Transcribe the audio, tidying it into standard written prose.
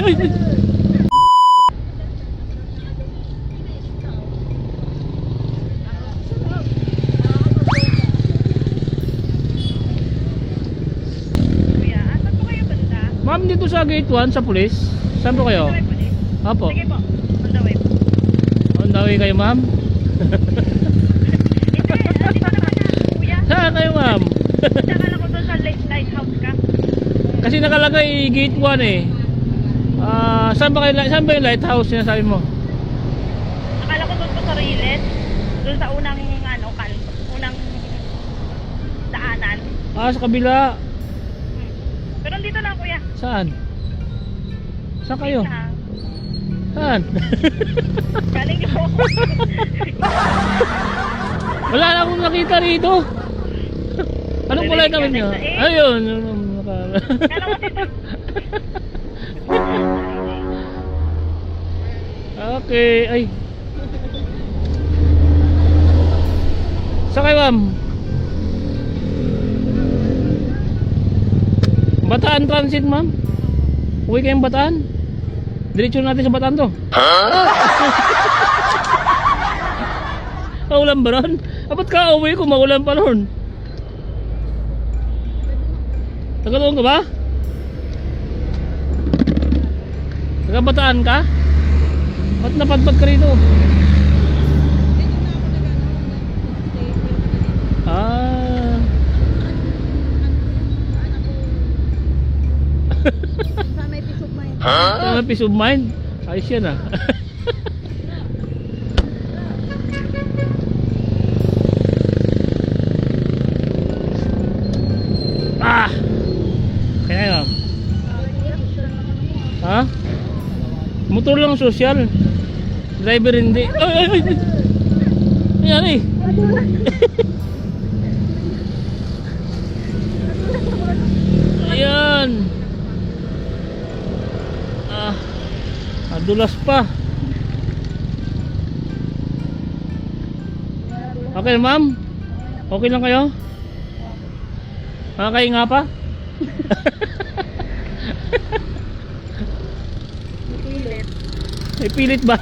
Ma'am, dito sa gate 1 sa police. Saan po kayo? Apo. Sige po, on the way. On the way kayo, ma'am? Saan kayo, ma'am? Nakala ko doon sa lighthouse ka. Kasi nakalagay gate 1 eh. Saan ba yung lighthouse sinasabi mo? Nakala ko doon po sa Riles. Doon sa unang unang daanan. Sa kabila. Pero dito lang kuya. Saan? Saan kayo? Wait lang. Saan? Galing niyo po. Wala na akong nakita rito. Anong kulay naman nyo? Ayun. Kala ko dito. Okay. Ay. Saan kayo, ma'am? Bataan Transit, ma'am. Uwi kayong Bataan. Diretso natin sa Bataan to. Maulan ba ron? Ba't ka uwi kung maulan pa ron? Tagalong ka ba? Taga Bataan ka? Ba't napadpad ka rito? May peace of mind. May peace of mind? Ayos yan ah. Kaya yun. Ha? Motor lang social. Driver hindi. Ay. Ayan eh. Ayan. Adulas pa. Okay ma'am? Okay lang kayo? Kaya nga pa? May pilit ba?